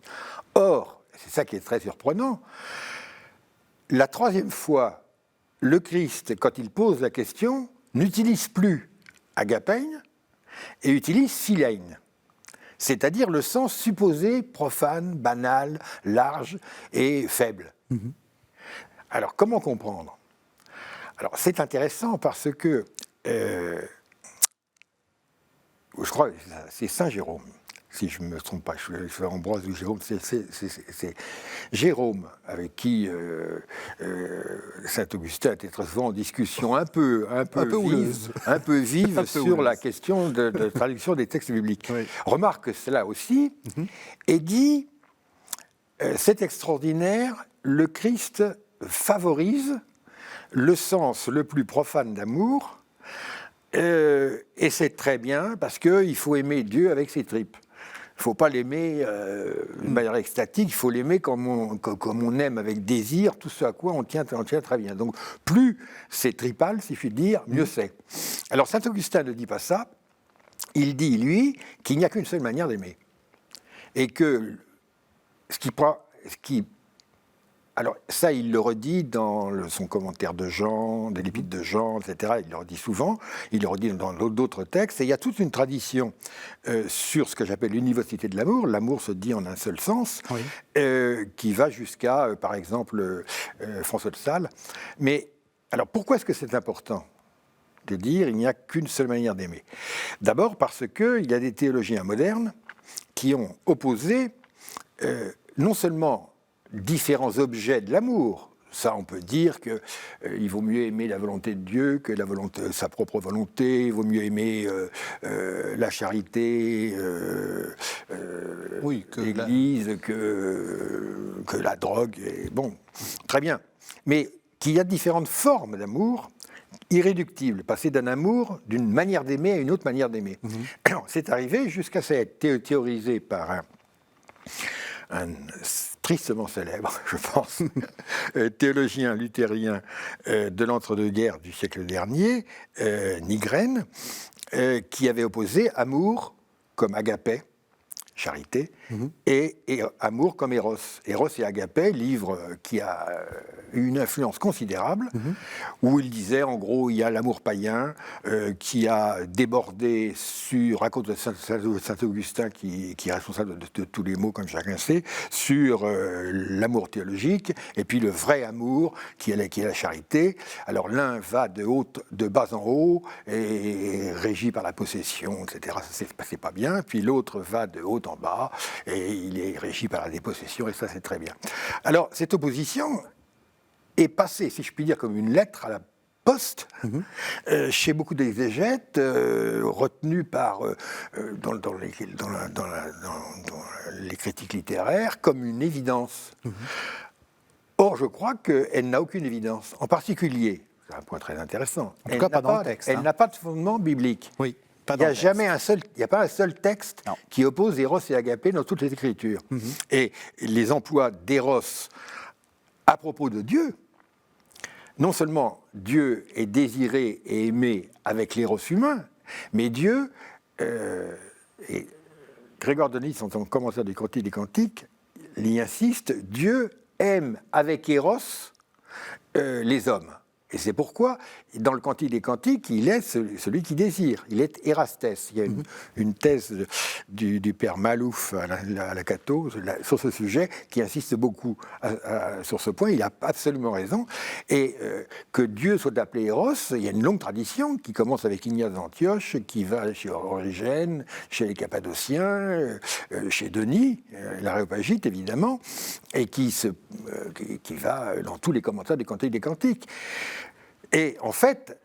Or, c'est ça qui est très surprenant, la troisième fois, le Christ, quand il pose la question, n'utilise plus agapein et utilise philein. C'est-à-dire le sens supposé profane, banal, large et faible. Mm-hmm. Alors, comment comprendre ? Alors, c'est intéressant parce que, je crois que c'est Saint Jérôme, si je ne me trompe pas, je fais Ambroise ou Jérôme, c'est Jérôme avec qui Saint Augustin était très souvent en discussion un peu vive sur la question de traduction des textes bibliques. Oui. Remarque cela aussi, et dit, c'est extraordinaire, le Christ favorise le sens le plus profane d'amour, et c'est très bien parce qu'il faut aimer Dieu avec ses tripes. Il ne faut pas l'aimer d'une manière extatique, il faut l'aimer comme on aime avec désir, tout ce à quoi on tient très bien. Donc plus c'est tripal, si je puis dire, mieux c'est. Alors saint Augustin ne dit pas ça, il dit, lui, qu'il n'y a qu'une seule manière d'aimer. Et que alors ça, il le redit dans son commentaire de Jean, de l'épître de Jean, etc. Il le redit souvent, il le redit dans d'autres textes. Et il y a toute une tradition sur ce que j'appelle l'univocité de l'amour. L'amour se dit en un seul sens, oui, qui va jusqu'à, par exemple, François de Sales. Mais alors, pourquoi est-ce que c'est important de dire il n'y a qu'une seule manière d'aimer ? D'abord parce qu'il y a des théologiens modernes qui ont opposé non seulement différents objets de l'amour. Ça, on peut dire qu'il vaut mieux aimer la volonté de Dieu que sa propre volonté, il vaut mieux aimer la charité, oui, l'Église, que la drogue. Et bon, très bien. Mais qu'il y a différentes formes d'amour irréductibles, passer d'un amour, d'une manière d'aimer à une autre manière d'aimer. Alors, c'est arrivé jusqu'à ça être théorisé par un tristement célèbre, je pense, théologien luthérien de l'entre-deux-guerres du siècle dernier, Nygren, qui avait opposé amour comme agapé charité, et amour comme Eros. Eros et Agapé, livre qui a eu une influence considérable, où il disait, en gros, il y a l'amour païen qui a débordé sur, à cause de Saint-Augustin, qui est responsable de tous les maux, comme chacun sait, sur l'amour théologique, et puis le vrai amour, qui est la charité. Alors l'un va de bas en haut, et régi par la possession, etc. Ça, c'est pas bien. Puis l'autre va de haut en bas, et il est régi par la dépossession, et ça, c'est très bien. Alors, cette opposition est passée, si je puis dire, comme une lettre à la poste, chez beaucoup d'exégètes, retenus dans les critiques littéraires, comme une évidence. Or, je crois qu'elle n'a aucune évidence. En particulier, c'est un point très intéressant, en tout cas, pas dans le texte. Elle n'a pas de fondement biblique. Oui. Il n'y a pas un seul texte qui oppose Eros et Agapé dans toutes les Écritures. Et les emplois d'Eros à propos de Dieu, non seulement Dieu est désiré et aimé avec l'éros humain, mais Dieu, et Grégoire de Nysse, en tant que commentaire du Cantique des Cantiques, il y insiste, Dieu aime avec Eros les hommes. Et c'est pourquoi, dans le Cantique des Cantiques, il est celui qui désire. Il est Érastès. Il y a une thèse du père Malouf à la Cato sur ce sujet qui insiste beaucoup sur ce point. Il a absolument raison. Et que Dieu soit appelé Eros, il y a une longue tradition qui commence avec Ignace d'Antioche, qui va chez Origène, chez les Cappadociens, chez Denis, l'Aréopagite évidemment, et qui va dans tous les commentaires du Cantique des Cantiques. Et en fait,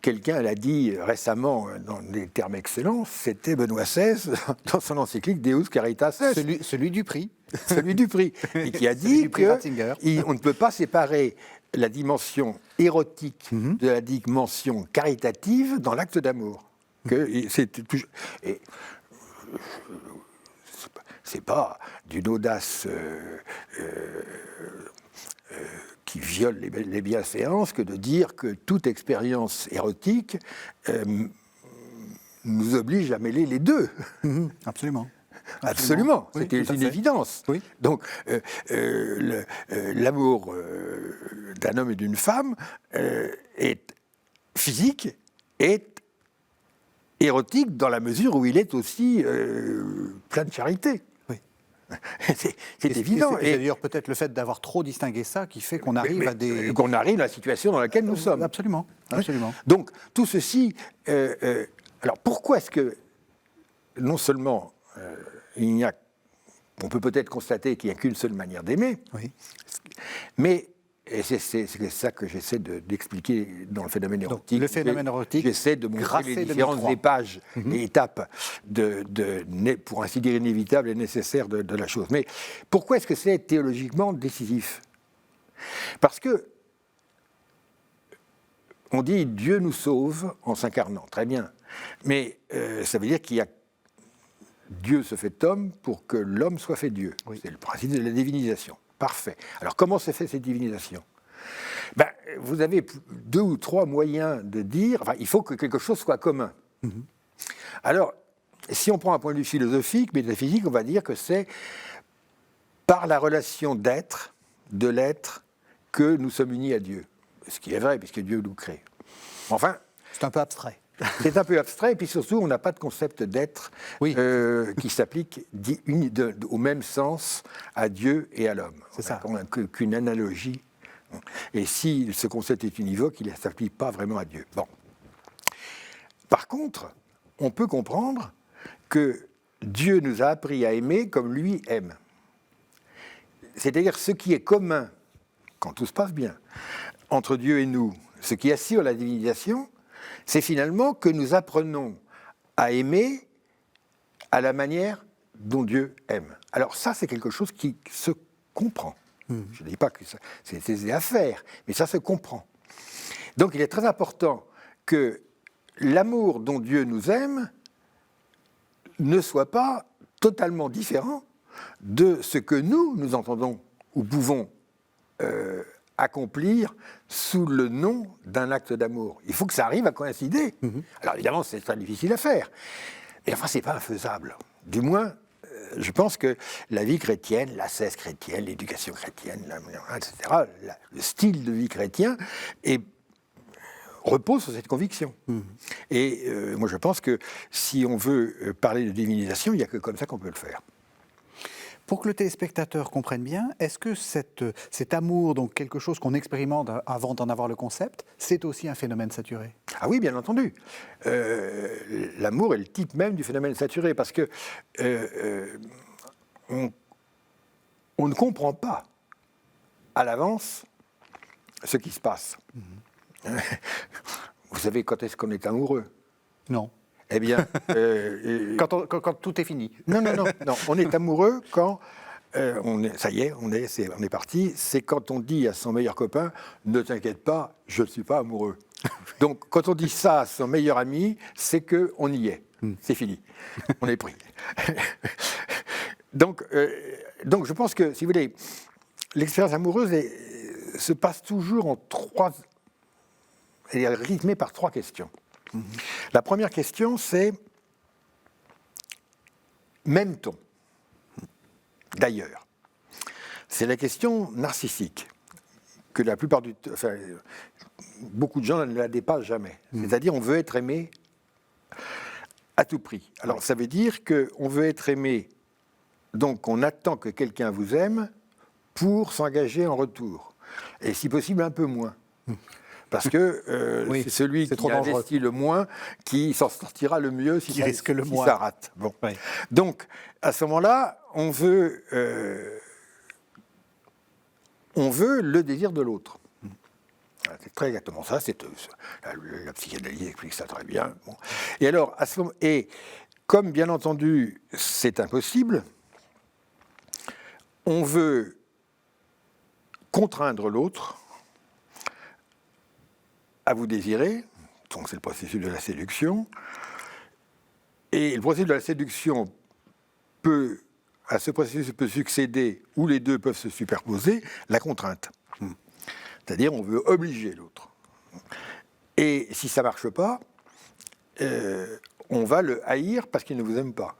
quelqu'un l'a dit récemment dans des termes excellents, c'était Benoît XVI dans son encyclique Deus Caritas Est. Celui du prix. Celui du prix. Et qui a dit qu'on ne peut pas séparer la dimension érotique de la dimension caritative dans l'acte d'amour. C'est pas d'une audace qui viole les bienséances que de dire que toute expérience érotique nous oblige à mêler les deux. Absolument. Absolument, oui, c'était une évidence. Oui. Donc, l'amour d'un homme et d'une femme est physique, est érotique dans la mesure où il est aussi plein de charité. C'est évident. Et d'ailleurs peut-être le fait d'avoir trop distingué ça qui fait qu'on arrive à des... Qu'on arrive à la situation dans laquelle nous sommes. Absolument, absolument. Donc tout ceci... alors pourquoi est-ce que non seulement on peut peut-être constater qu'il n'y a qu'une seule manière d'aimer, mais... Et c'est ça que j'essaie d'expliquer dans le phénomène érotique. Donc, le phénomène érotique, j'essaie de montrer les différentes étapes pour ainsi dire, inévitables et nécessaires de la chose. Mais pourquoi est-ce que c'est théologiquement décisif ? Parce que on dit Dieu nous sauve en s'incarnant, très bien. Mais ça veut dire Dieu se fait homme pour que l'homme soit fait Dieu. Oui. C'est le principe de la divinisation. Parfait. Alors, comment se fait cette divinisation ? Vous avez 2 ou 3 moyens de dire... il faut que quelque chose soit commun. Alors, si on prend un point de vue philosophique, métaphysique, on va dire que c'est par la relation d'être, de l'être, que nous sommes unis à Dieu. Ce qui est vrai, puisque Dieu nous crée. Enfin... C'est un peu abstrait. C'est un peu abstrait, et puis surtout, on n'a pas de concept d'être qui s'applique au même sens à Dieu et à l'homme. C'est ça. On n'a qu'une analogie. Et si ce concept est univoque, il ne s'applique pas vraiment à Dieu. Bon. Par contre, on peut comprendre que Dieu nous a appris à aimer comme lui aime. C'est-à-dire ce qui est commun, quand tout se passe bien, entre Dieu et nous, ce qui assure la divinisation, c'est finalement que nous apprenons à aimer à la manière dont Dieu aime. Alors ça, c'est quelque chose qui se comprend. Je ne dis pas que c'est aisé à faire, mais ça se comprend. Donc il est très important que l'amour dont Dieu nous aime ne soit pas totalement différent de ce que nous entendons ou pouvons accomplir sous le nom d'un acte d'amour. Il faut que ça arrive à coïncider. Alors évidemment, c'est très difficile à faire. Mais enfin, ce n'est pas infaisable. Du moins, je pense que la vie chrétienne, l'ascèse chrétienne, l'éducation chrétienne, etc., le style de vie chrétien repose sur cette conviction. Et moi, je pense que si on veut parler de divinisation, il n'y a que comme ça qu'on peut le faire. Pour que le téléspectateur comprenne bien, est-ce que cet amour, donc quelque chose qu'on expérimente avant d'en avoir le concept, c'est aussi un phénomène saturé? Ah oui, bien entendu. L'amour est le type même du phénomène saturé, parce que on ne comprend pas à l'avance ce qui se passe. Vous savez quand est-ce qu'on est amoureux? Non. Eh bien... Quand tout est fini. Non. On est amoureux quand... ça y est, on est parti. C'est quand on dit à son meilleur copain « Ne t'inquiète pas, je ne suis pas amoureux ». Donc, quand on dit ça à son meilleur ami, c'est qu'on y est. C'est fini. On est pris. donc, je pense que, si vous voulez, l'expérience amoureuse se passe toujours en trois... Elle est rythmée par trois questions. La première question, c'est « M'aime-t-on » D'ailleurs, c'est la question narcissique, que la plupart du temps, enfin, beaucoup de gens ne la dépassent jamais. C'est-à-dire, on veut être aimé à tout prix. Alors, ça veut dire qu'on veut être aimé, donc on attend que quelqu'un vous aime pour s'engager en retour. Et si possible, un peu moins. Parce que c'est celui qui investit le moins qui s'en sortira le mieux si ça rate. Bon. Oui. Donc, à ce moment-là, on veut le désir de l'autre. C'est très exactement ça. La psychanalyse explique ça très bien. Bon. Et alors, comme bien entendu, c'est impossible, on veut contraindre l'autre à vous désirer, donc c'est le processus de la séduction, et le processus de la séduction à ce processus peut succéder, ou les deux peuvent se superposer, la contrainte. C'est-à-dire on veut obliger l'autre. Et si ça ne marche pas, on va le haïr parce qu'il ne vous aime pas.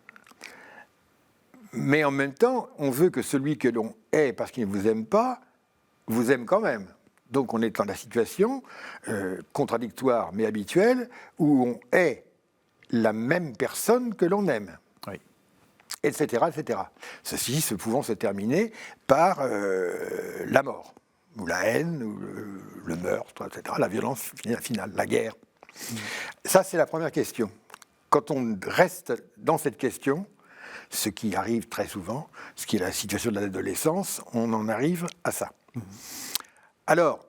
Mais en même temps, on veut que celui que l'on hait parce qu'il ne vous aime pas, vous aime quand même. Donc on est dans la situation contradictoire mais habituelle où on hait la même personne que l'on aime, etc., etc. Ceci pouvant se terminer par la mort, ou la haine, ou le meurtre, etc., la violence finale, la guerre. Ça, c'est la première question. Quand on reste dans cette question, ce qui arrive très souvent, ce qui est la situation de l'adolescence, on en arrive à ça. Alors,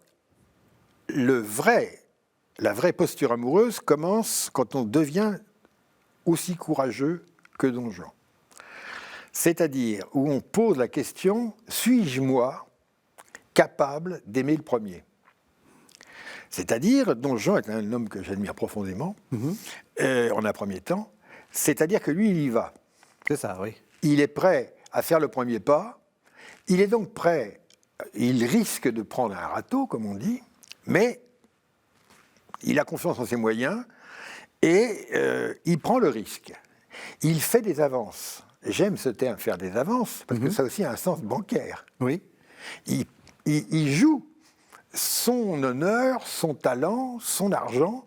la vraie posture amoureuse commence quand on devient aussi courageux que Don Juan. C'est-à-dire où on pose la question, suis-je moi capable d'aimer le premier? C'est-à-dire, Don Juan est un homme que j'admire profondément, en un premier temps, c'est-à-dire que lui, il y va. C'est ça, oui. Il est prêt à faire le premier pas, il est donc prêt, il risque de prendre un râteau, comme on dit, mais il a confiance en ses moyens et il prend le risque. Il fait des avances. J'aime ce terme, faire des avances, parce que ça aussi a un sens bancaire. Oui. Il joue son honneur, son talent, son argent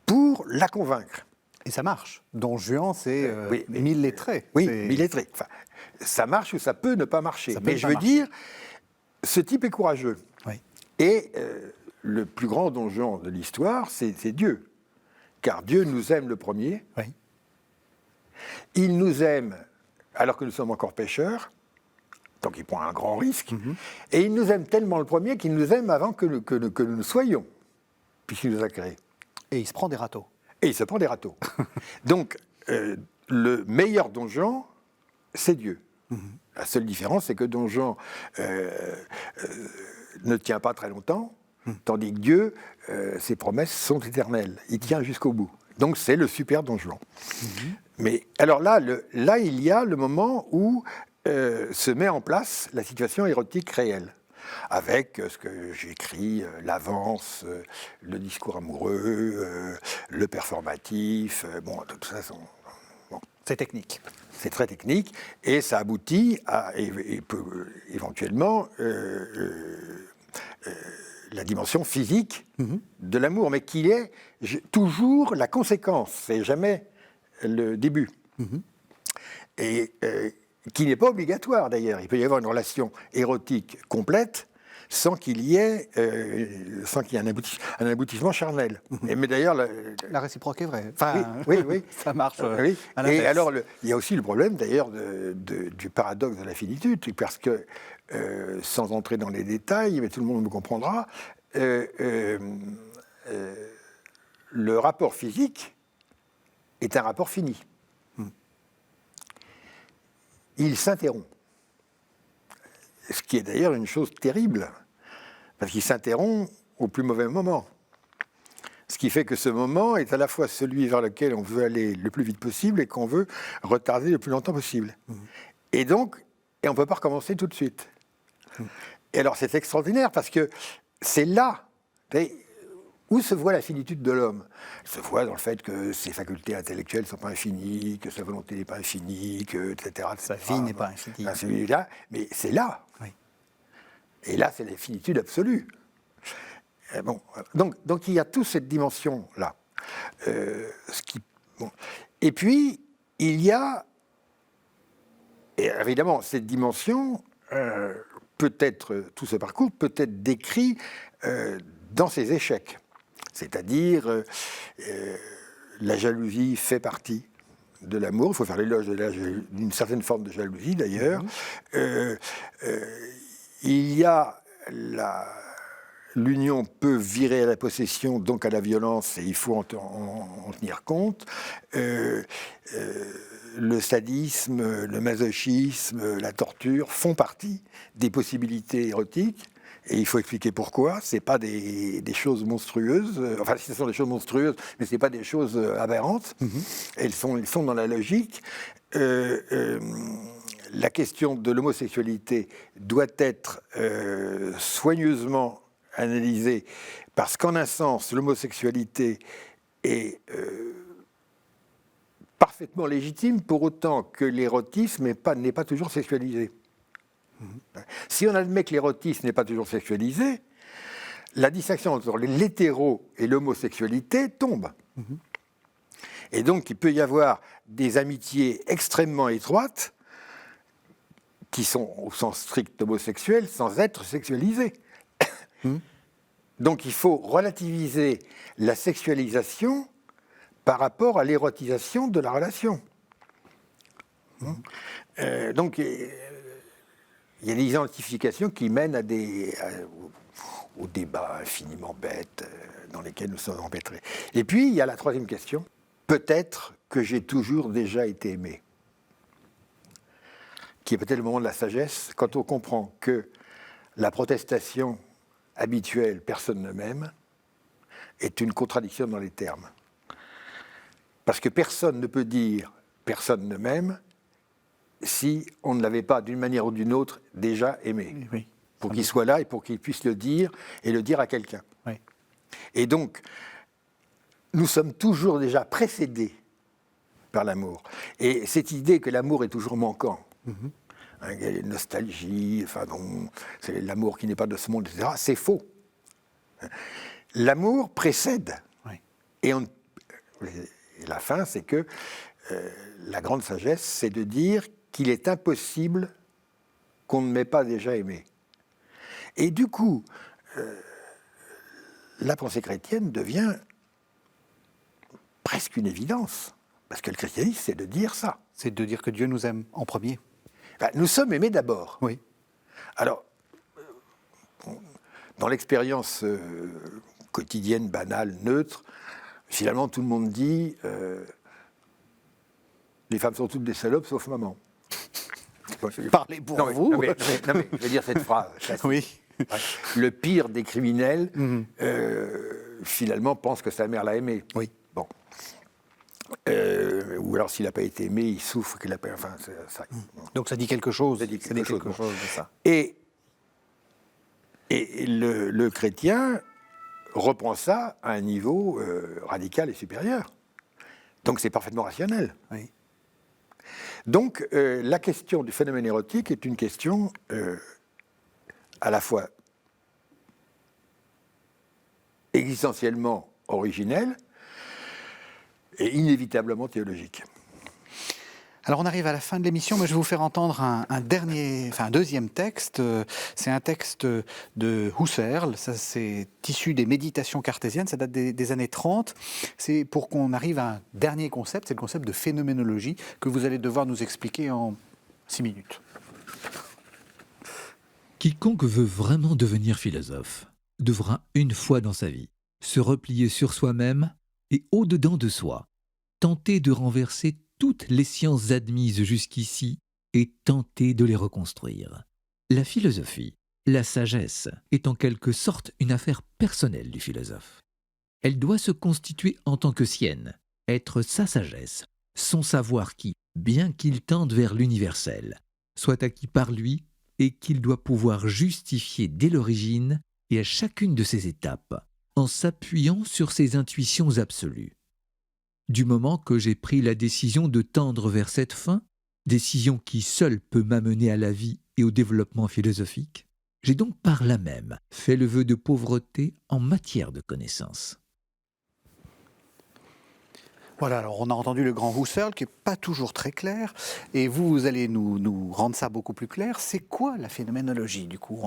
pour la convaincre. Et ça marche. Don Juan, c'est 1000 lettrés. Oui, 1000 lettrés. Enfin, ça marche ou ça peut ne pas marcher. Mais je veux dire, ce type est courageux. Oui. Et le plus grand Don Juan de l'histoire, c'est Dieu. Car Dieu nous aime le premier. Oui. Il nous aime alors que nous sommes encore pécheurs. Donc il prend un grand risque. Et il nous aime tellement le premier qu'il nous aime avant que nous soyons, puisqu'il nous a créés. Et il se prend des râteaux. Et il se prend des râteaux. Donc, le meilleur Don Juan, c'est Dieu. La seule différence, c'est que Don Juan ne tient pas très longtemps, tandis que Dieu, ses promesses sont éternelles. Il tient jusqu'au bout. Donc, c'est le super Don Juan. Mais alors là, il y a le moment où se met en place la situation érotique réelle, avec ce que j'écris, l'avance, le discours amoureux, le performatif, bon, tout ça. Bon. C'est technique. C'est très technique et ça aboutit à éventuellement la dimension physique de l'amour, mais qui est toujours la conséquence, c'est jamais le début. Et qui n'est pas obligatoire d'ailleurs. Il peut y avoir une relation érotique complète sans qu'il y ait un aboutissement charnel. Mais d'ailleurs, La réciproque est vraie. Enfin, oui. Ça marche. Oui. À l'inverse. Et alors, il y a aussi le problème d'ailleurs du paradoxe de la finitude, parce que, sans entrer dans les détails, mais tout le monde me comprendra, le rapport physique est un rapport fini. Il s'interrompt. Ce qui est d'ailleurs une chose terrible, parce qu'il s'interrompt au plus mauvais moment. Ce qui fait que ce moment est à la fois celui vers lequel on veut aller le plus vite possible et qu'on veut retarder le plus longtemps possible. Et donc, on ne peut pas recommencer tout de suite. Et alors c'est extraordinaire, parce que c'est là où se voit la finitude de l'homme. Elle se voit dans le fait que ses facultés intellectuelles ne sont pas infinies, que sa volonté n'est pas infinie, que, etc. Sa vie n'est pas infinie. Mais c'est là. Oui. Et là, c'est la finitude absolue. Bon, donc il y a toute cette dimension-là. Et puis, il y a, et évidemment, cette dimension, tout ce parcours peut être décrit dans ses échecs. C'est-à-dire, la jalousie fait partie de l'amour. Il faut faire l'éloge d'une certaine forme de jalousie, d'ailleurs. Il y a l'union peut virer à la possession, donc à la violence, et il faut en tenir compte. Le sadisme, le masochisme, la torture font partie des possibilités érotiques. Et il faut expliquer pourquoi. Ce n'est pas des choses monstrueuses. Enfin, ce sont des choses monstrueuses, mais ce n'est pas des choses aberrantes. Elles sont dans la logique. La question de l'homosexualité doit être soigneusement analysée, parce qu'en un sens, l'homosexualité est parfaitement légitime, pour autant que l'érotisme n'est pas toujours sexualisé. Si on admet que l'érotisme n'est pas toujours sexualisé, la distinction entre l'hétéro et l'homosexualité tombe. Et donc, il peut y avoir des amitiés extrêmement étroites qui sont au sens strict homosexuel sans être sexualisées. Donc, il faut relativiser la sexualisation par rapport à l'érotisation de la relation. Donc, il y a des identifications qui mènent aux débats infiniment bêtes dans lesquels nous sommes empêtrés. Et puis, il y a la troisième question. Peut-être que j'ai toujours déjà été aimé. Qui est peut-être le moment de la sagesse, quand on comprend que la protestation habituelle « personne ne m'aime » est une contradiction dans les termes. Parce que personne ne peut dire « personne ne m'aime » si on ne l'avait pas, d'une manière ou d'une autre, déjà aimé. Oui. Pour qu'il soit là et pour qu'il puisse le dire, et le dire à quelqu'un. Oui. Et donc, nous sommes toujours déjà précédés par l'amour. Et cette idée que l'amour est toujours manquant, il y a une nostalgie, enfin bon, c'est l'amour qui n'est pas de ce monde, etc., c'est faux. L'amour précède. Oui. Et la fin, c'est que la grande sagesse, c'est de dire qu'il est impossible qu'on ne m'ait pas déjà aimé. Et du coup, la pensée chrétienne devient presque une évidence. Parce que le christianisme, c'est de dire ça. C'est de dire que Dieu nous aime en premier. Ben, nous sommes aimés d'abord. Oui. Alors, dans l'expérience quotidienne, banale, neutre, finalement, tout le monde dit les femmes sont toutes des salopes, sauf maman. Parlez pour vous. Non, mais je vais dire cette phrase. Oui. Le pire des criminels, finalement, pense que sa mère l'a aimé. Oui. Bon. Ou alors, s'il n'a pas été aimé, il souffre qu'il n'a pas... Enfin, ça. Donc ça dit quelque chose. Ça dit quelque chose de ça. Et le chrétien reprend ça à un niveau radical et supérieur. Donc c'est parfaitement rationnel. Oui. Donc, la question du phénomène érotique est une question à la fois existentiellement originelle et inévitablement théologique. Alors on arrive à la fin de l'émission, mais je vais vous faire entendre un deuxième texte. C'est un texte de Husserl, ça c'est issu des méditations cartésiennes, ça date des années 30. C'est pour qu'on arrive à un dernier concept, c'est le concept de phénoménologie que vous allez devoir nous expliquer en 6 minutes. Quiconque veut vraiment devenir philosophe devra une fois dans sa vie se replier sur soi-même et au-dedans de soi, tenter de renverser toutes les sciences admises jusqu'ici et tenter de les reconstruire. La philosophie, la sagesse, est en quelque sorte une affaire personnelle du philosophe. Elle doit se constituer en tant que sienne, être sa sagesse, son savoir qui, bien qu'il tende vers l'universel, soit acquis par lui et qu'il doit pouvoir justifier dès l'origine et à chacune de ses étapes, en s'appuyant sur ses intuitions absolues. Du moment que j'ai pris la décision de tendre vers cette fin, décision qui seule peut m'amener à la vie et au développement philosophique, j'ai donc par là même fait le vœu de pauvreté en matière de connaissances. Voilà, alors on a entendu le grand Husserl qui n'est pas toujours très clair, et vous allez nous rendre ça beaucoup plus clair. C'est quoi la phénoménologie du coup ?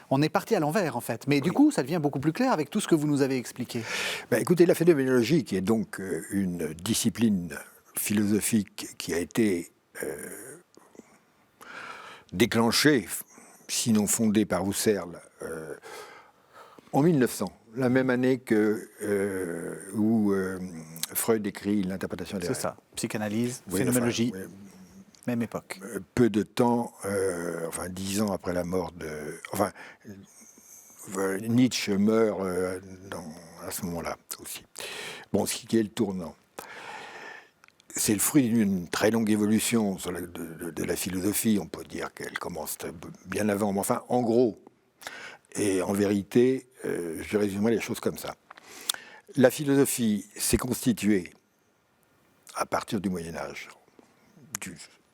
On est parti à l'envers en fait, mais du coup ça devient beaucoup plus clair avec tout ce que vous nous avez expliqué. Écoutez, la phénoménologie, qui est donc une discipline philosophique qui a été déclenchée, sinon fondée par Husserl, en 1900, la même année où Freud écrit l'interprétation des rêves. C'est ça, psychanalyse, Oui, phénoménologie, enfin, même époque. peu de temps, 10 ans après la mort de... Nietzsche meurt à ce moment-là aussi. Bon, ce qui est le tournant. C'est le fruit d'une très longue évolution de la philosophie. On peut dire qu'elle commence bien avant, mais enfin, en gros, et en vérité, je résumerai les choses comme ça. La philosophie s'est constituée à partir du Moyen-Âge,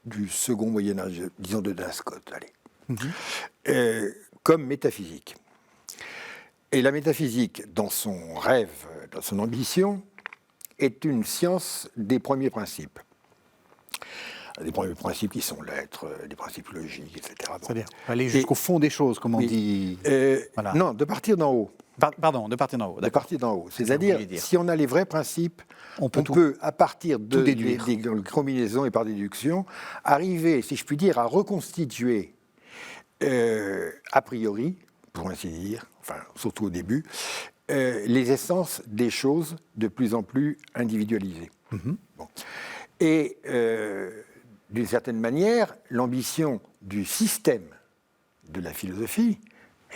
du second Moyen-Âge, disons de Duns Scotus, comme métaphysique. Et la métaphysique, dans son rêve, dans son ambition, est une science des premiers principes. Des premiers principes qui sont l'être, des principes logiques, etc. C'est-à-dire aller jusqu'au fond des choses, comme on dit. Voilà. Non, de partir d'en haut. Pardon, de partir d'en haut. De partir d'en haut. C'est-à-dire, si on a les vrais principes, on peut à partir des combinaisons et par déduction, arriver, si je puis dire, à reconstituer a priori, pour ainsi dire, enfin, surtout au début, les essences des choses de plus en plus individualisées. Bon. Et d'une certaine manière, l'ambition du système de la philosophie,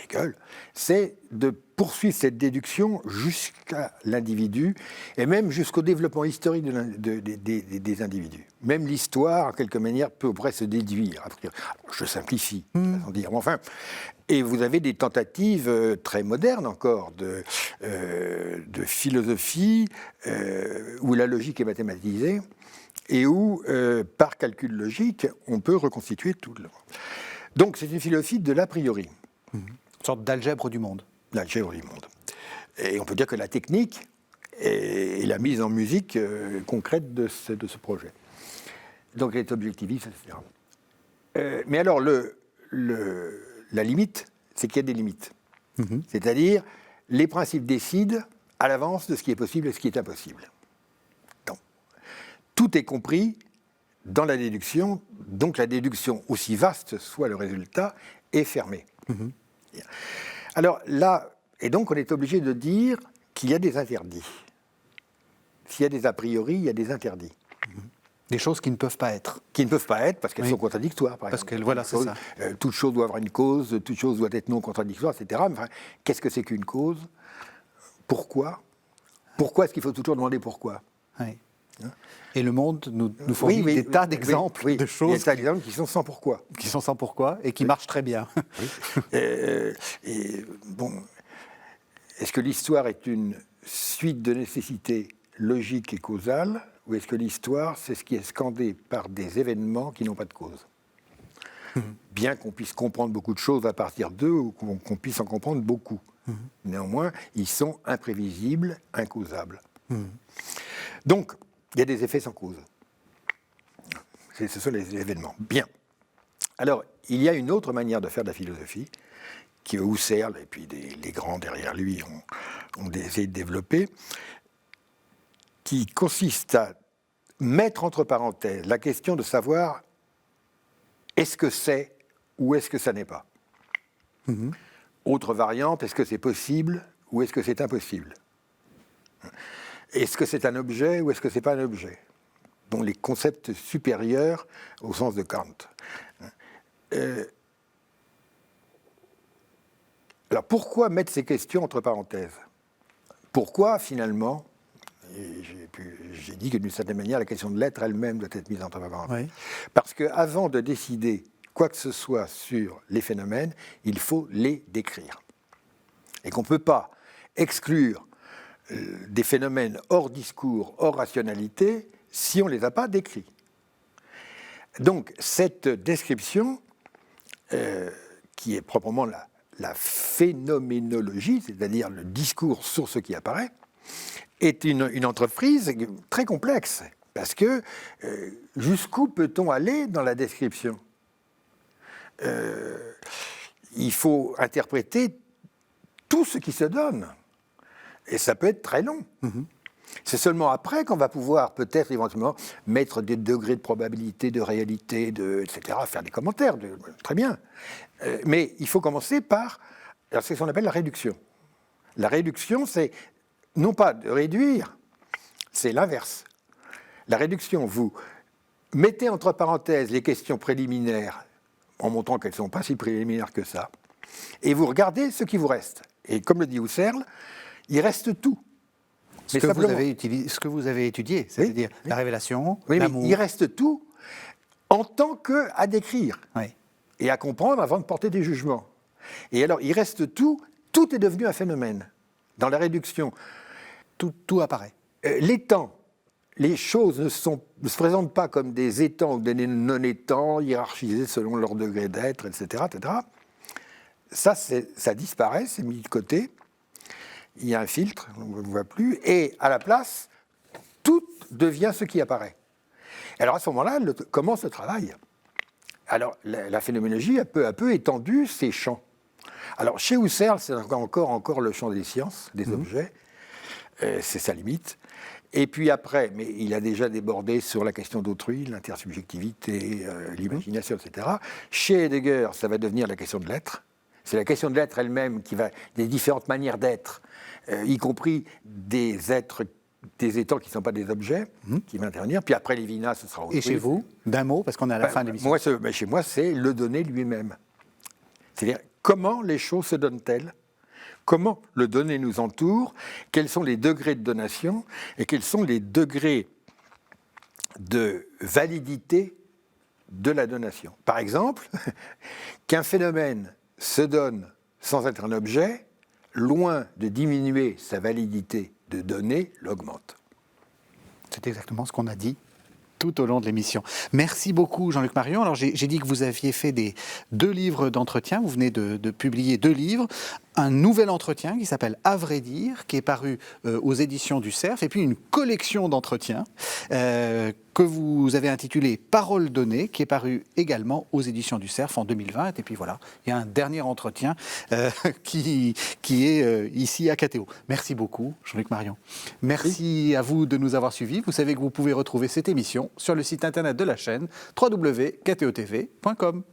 Hegel, c'est de poursuivre cette déduction jusqu'à l'individu et même jusqu'au développement historique des individus. Même l'histoire, en quelque manière, peut presque se déduire. Je simplifie, sans dire. Mais enfin, et vous avez des tentatives très modernes encore de philosophie où la logique est mathématisée et où, par calcul logique, on peut reconstituer tout. Donc c'est une philosophie de l'a priori. Une sorte d'algèbre du monde. L'algèbre du monde. Et on peut dire que la technique est la mise en musique concrète de ce projet. Donc elle est objectiviste, etc. Mais alors, la limite, c'est qu'il y a des limites. C'est-à-dire, les principes décident à l'avance de ce qui est possible et ce qui est impossible. Donc, tout est compris dans la déduction, donc la déduction, aussi vaste soit le résultat, est fermée. Alors là, et donc on est obligé de dire qu'il y a des interdits. S'il y a des a priori, il y a des interdits. Des choses qui ne peuvent pas être. Qui ne peuvent pas être parce qu'elles sont contradictoires, par exemple. Voilà, c'est ça. Toute chose doit avoir une cause, toute chose doit être non contradictoire, etc. Mais enfin, qu'est-ce que c'est qu'une cause ? Pourquoi ? Pourquoi est-ce qu'il faut toujours demander pourquoi ? Oui. Et le monde nous fournit des tas d'exemples de choses. Des tas d'exemples qui sont sans pourquoi. Qui sont sans pourquoi et qui marchent très bien. Bon, est-ce que l'histoire est une suite de nécessités logiques et causales ou est-ce que l'histoire, c'est ce qui est scandé par des événements qui n'ont pas de cause? Bien qu'on puisse comprendre beaucoup de choses à partir d'eux, ou qu'on puisse en comprendre beaucoup. Néanmoins, ils sont imprévisibles, incausables. Donc, il y a des effets sans cause. Ce sont les événements. Bien. Alors, il y a une autre manière de faire de la philosophie, que Husserl et puis les grands derrière lui ont essayé de développer, qui consiste à mettre entre parenthèses la question de savoir est-ce que c'est ou est-ce que ça n'est pas. Autre variante, est-ce que c'est possible ou est-ce que c'est impossible? Est-ce que c'est un objet ou est-ce que c'est pas un objet? Donc les concepts supérieurs au sens de Kant. Alors pourquoi mettre ces questions entre parenthèses? Pourquoi finalement, j'ai dit que d'une certaine manière la question de l'être elle-même doit être mise entre parenthèses. Parce qu'avant de décider quoi que ce soit sur les phénomènes, il faut les décrire. Et qu'on ne peut pas exclure des phénomènes hors discours, hors rationalité, si on ne les a pas décrits. Donc cette description, qui est proprement la phénoménologie, c'est-à-dire le discours sur ce qui apparaît, est une entreprise très complexe. Parce que jusqu'où peut-on aller dans la description? Il faut interpréter tout ce qui se donne. Et ça peut être très long. C'est seulement après qu'on va pouvoir peut-être éventuellement mettre des degrés de probabilité, de réalité, etc., faire des commentaires. Très bien. Mais il faut commencer par... Alors c'est ce qu'on appelle la réduction. La réduction, c'est non pas de réduire, c'est l'inverse. La réduction, vous mettez entre parenthèses les questions préliminaires, en montrant qu'elles ne sont pas si préliminaires que ça, et vous regardez ce qui vous reste. Et comme le dit Husserl, il reste tout. Ce que vous avez étudié, c'est-à-dire la révélation, l'amour. Mais il reste tout en tant qu'à décrire et à comprendre avant de porter des jugements. Et alors, il reste tout est devenu un phénomène. Dans la réduction, tout apparaît. L'étang, les choses ne se présentent pas comme des étangs ou des non-étangs hiérarchisés selon leur degré d'être, etc., etc. Ça disparaît, c'est mis de côté. Il y a un filtre, on ne le voit plus, et à la place, tout devient ce qui apparaît. Alors à ce moment-là, commence le travail. Alors la phénoménologie a peu à peu étendu ses champs. Alors chez Husserl, c'est encore le champ des sciences, des objets, c'est sa limite. Et puis après, mais il a déjà débordé sur la question d'autrui, l'intersubjectivité, l'imagination, etc. Chez Heidegger, ça va devenir la question de l'être. C'est la question de l'être elle-même des différentes manières d'être, y compris des étangs qui ne sont pas des objets, qui vont intervenir. Puis après Lévinas, ce sera autrui. Et chez vous, d'un mot, parce qu'on est à la fin de l'émission. Chez moi, c'est le donner lui-même. C'est-à-dire, comment les choses se donnent-elles? Comment le donné nous entoure? Quels sont les degrés de donation? Et quels sont les degrés de validité de la donation? Par exemple, qu'un phénomène se donne sans être un objet, loin de diminuer sa validité de donner, l'augmente. C'est exactement ce qu'on a dit tout au long de l'émission. Merci beaucoup Jean-Luc Marion. Alors j'ai dit que vous aviez fait 2 livres d'entretien, vous venez de publier 2 livres, un nouvel entretien qui s'appelle À vrai dire, qui est paru aux éditions du Cerf, et puis une collection d'entretiens que vous avez intitulée Paroles données, qui est paru également aux éditions du Cerf en 2020. Et puis voilà, il y a un dernier entretien qui est ici à KTO. Merci beaucoup Jean-Luc Marion. Merci à vous de nous avoir suivis. Vous savez que vous pouvez retrouver cette émission sur le site internet de la chaîne www.ktotv.com.